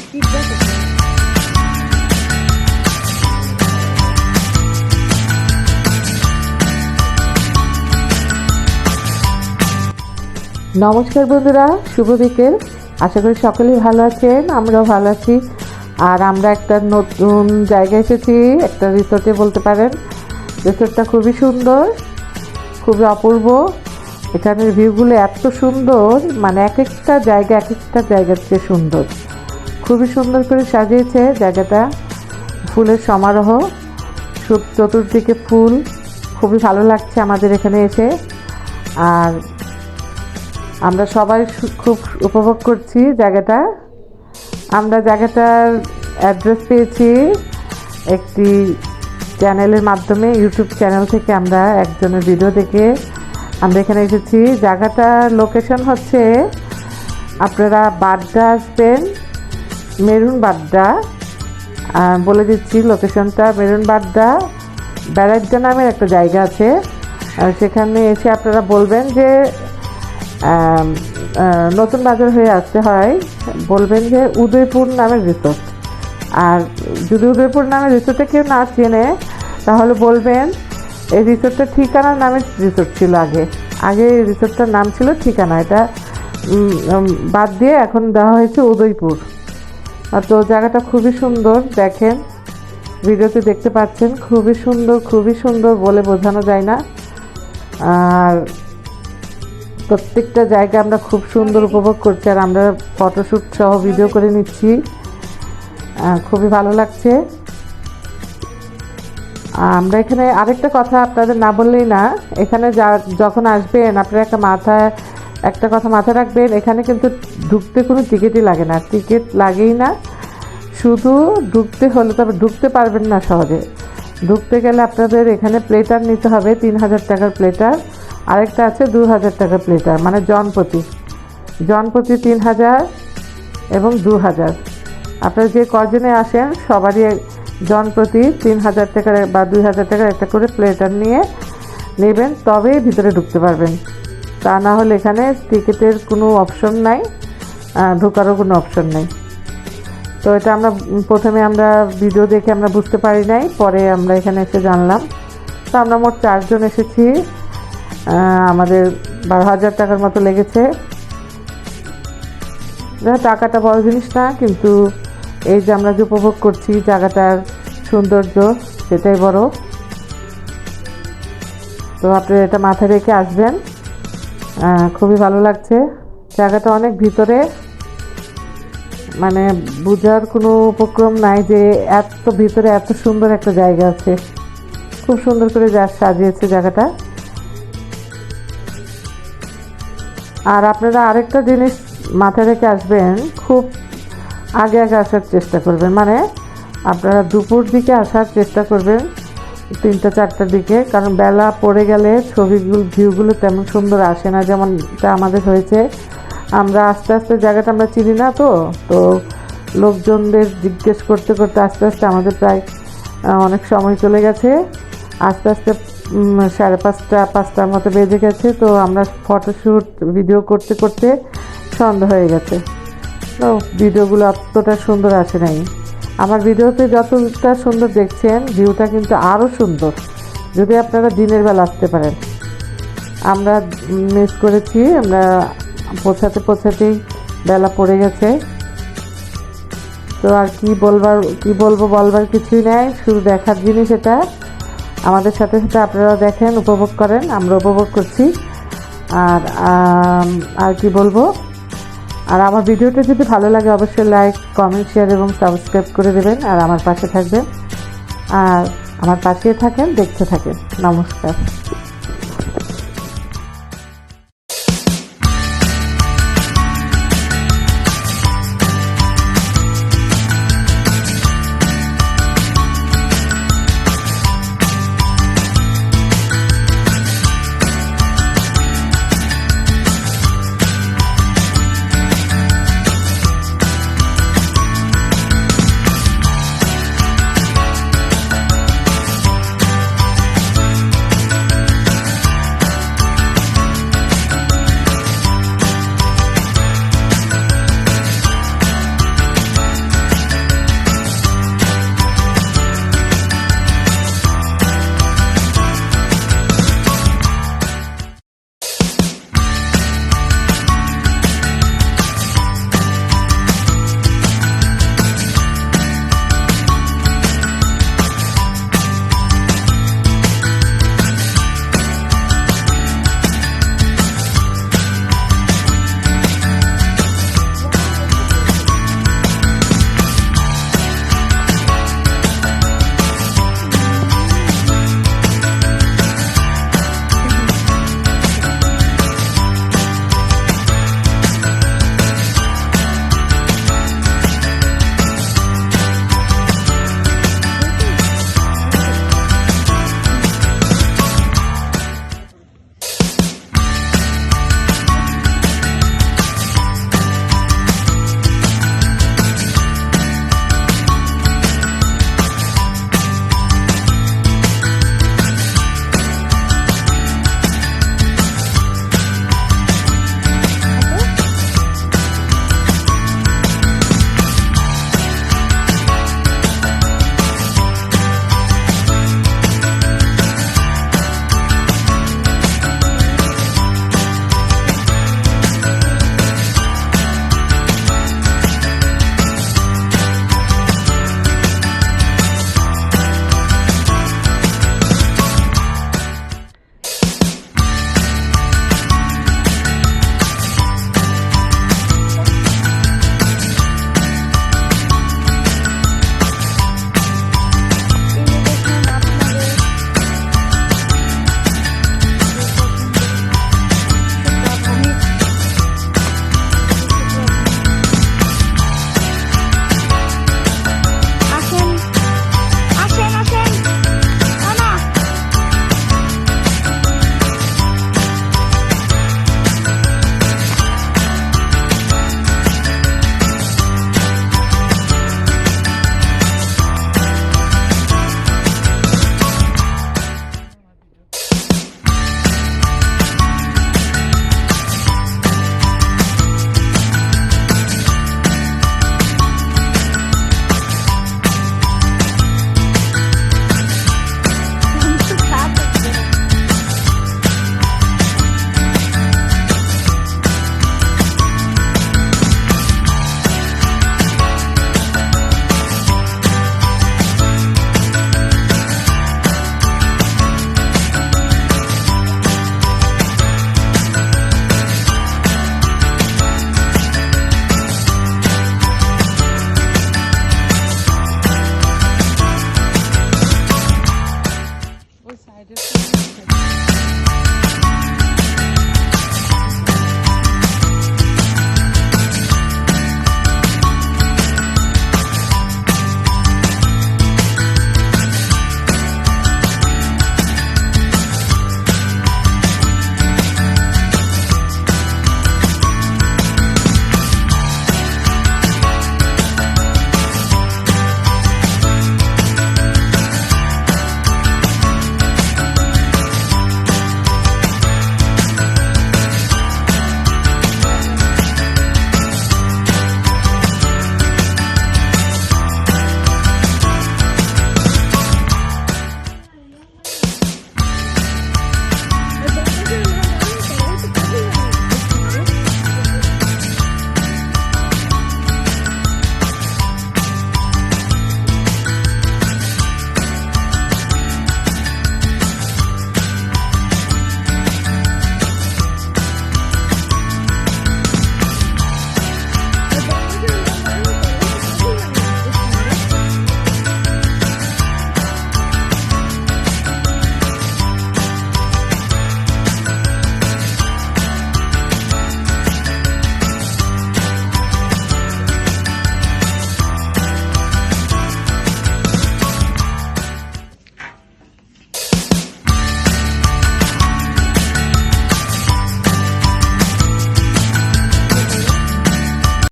নমস্কার বন্ধুরা, শুভ বিকেল। আশা করি সকলেই ভালো আছেন, আমরাও ভালো আছি। আর আমরা একটা নতুন জায়গায় এসেছি, একটা রিসোর্টে বলতে পারেন। রিসোর্টটা খুবই সুন্দর, খুবই অপূর্ব। এখানের ভিউগুলো এত সুন্দর, মানে এক একটা জায়গার চেয়ে সুন্দর। খুবই সুন্দর করে সাজিয়েছে জায়গাটা, ফুলের সমারোহ, চতুর্দিকে ফুল। খুবই ভালো লাগছে আমাদের এখানে এসে। আর আমরা সবাই খুব উপভোগ করছি জায়গাটা। আমরা জায়গাটার অ্যাড্রেস পেয়েছি একটি চ্যানেলের মাধ্যমে, ইউটিউব চ্যানেল থেকে আমরা একজনের ভিডিও দেখে আমরা এখানে এসেছি। জায়গাটার লোকেশন হচ্ছে, আপনারা বাড্ডা আসবেন, মেরুন বাড্ডা। বলে দিচ্ছি লোকেশনটা, মেরুন বাড্ডা ব্যারাজ্জা নামের একটা জায়গা আছে। আর সেখানে এসে আপনারা বলবেন যে নতুন বাজার হয়ে আসতে হয়, বলবেন যে উদয়পুর নামের রিসোর্ট। আর যদি উদয়পুর নামের রিসোর্টে কেউ না চেনে, তাহলে বলবেন এই রিসোর্টটা ঠিকানার নামে রিসোর্ট ছিল আগে এই রিসোর্টটার নাম ছিল ঠিকানা। এটা বাদ দিয়ে এখন দেওয়া হয়েছে উদয়পুর। তো জায়গাটা খুবই সুন্দর, দেখেন ভিডিওতে দেখতে পাচ্ছেন। খুবই সুন্দর বলে বোঝানো যায় না। আর প্রত্যেকটা জায়গা আমরা খুব সুন্দর উপভোগ করছি। আর আমরা ফটোশ্যুট সহ ভিডিও করে নিচ্ছি, খুবই ভালো লাগছে। আমরা এখানে আরেকটা কথা আপনাদের না বললেই না, এখানে যখন আসবেন আপনারা একটা কথা মাথায় রাখবেন, এখানে কিন্তু ঢুকতে কোনো টিকিটই লাগে না, টিকিট লাগেই না। শুধু ঢুকতে হলে, তবে ঢুকতে পারবেন না সহজে। ঢুকতে গেলে আপনাদের এখানে প্লেটার নিতে হবে, 3000 টাকার প্লেটার। আরেকটা আছে 2000 টাকার প্লেটার, মানে জনপ্রতি 3000 এবং 2000। আপনারা যে কজনে আসেন সবারই জনপ্রতি 3000 টাকার বা 2000 টাকার একটা করে প্লেটার নিয়ে নেবেন, তবেই ভিতরে ঢুকতে পারবেন। তা না হলে এখানে টিকিটের কোনো অপশন নাই, ঢোকারও কোনো অপশন নেই। তো এটা প্রথমে আমরা ভিডিও দেখে আমরা বুঝতে পারি নাই, পরে আমরা এখানে এসে জানলাম। তো আমরা মোট 4 জন এসেছি, আমাদের 12,000 টাকার মতো লেগেছে। টাকাটা বড় জিনিস না, কিন্তু এই যে আমরা যে উপভোগ করছি জায়গাটার সৌন্দর্য, সেটাই বড়। তো আপনারা এটা মাথায় রেখে আসবেন, খুবই ভালো লাগছে। জায়গাটা অনেক ভিতরে, মানে বোঝার কোনো উপক্রম নাই যে এত ভিতরে এত সুন্দর একটা জায়গা আছে। খুব সুন্দর করে সাজিয়েছে জায়গাটা। আর আপনারা আরেকটা জিনিস মাথায় রেখে আসবেন, খুব আগে আসার চেষ্টা করবেন। মানে আপনারা দুপুর দিকে আসার চেষ্টা করবেন, 3টা-4টার দিকে, কারণ বেলা পড়ে গেলে ভিউগুলো তেমন সুন্দর আসে না, যেমনটা আমাদের হয়েছে। আমরা আস্তে জায়গাটা আমরা চিনি না, তো লোকজনদের জিজ্ঞেস করতে আস্তে আমাদের প্রায় অনেক সময় চলে গেছে। আস্তে 5:30-5টার মতো বেজে গেছে। তো আমরা ফটোশ্যুট ভিডিও করতে সন্ধ্যা হয়ে গেছে। তো ভিডিওগুলো অতটা সুন্দর আসে নাই। আমার ভিডিওতে যতটা সুন্দর দেখছেন, ভিউটা কিন্তু আরও সুন্দর যদি আপনারা দিনের বেলা আসতে পারেন। আমরা মিস করেছি, আমরা পৌঁছাতেই বেলা পড়ে গেছে। তো আর কি বলবো বলবার কিছুই নেই, শুধু দেখার জিনিস এটা। আমাদের সাথে আপনারা দেখেন, উপভোগ করেন, আমরা উপভোগ করছি। আর কি বলবো। আর আমার ভিডিওটা যদি ভালো লাগে অবশ্যই লাইক, কমেন্ট, শেয়ার এবং সাবস্ক্রাইব করে দেবেন। আর আমার পাশে থাকবেন, আর আমার পাশে থাকেন, দেখতে থাকেন। নমস্কার।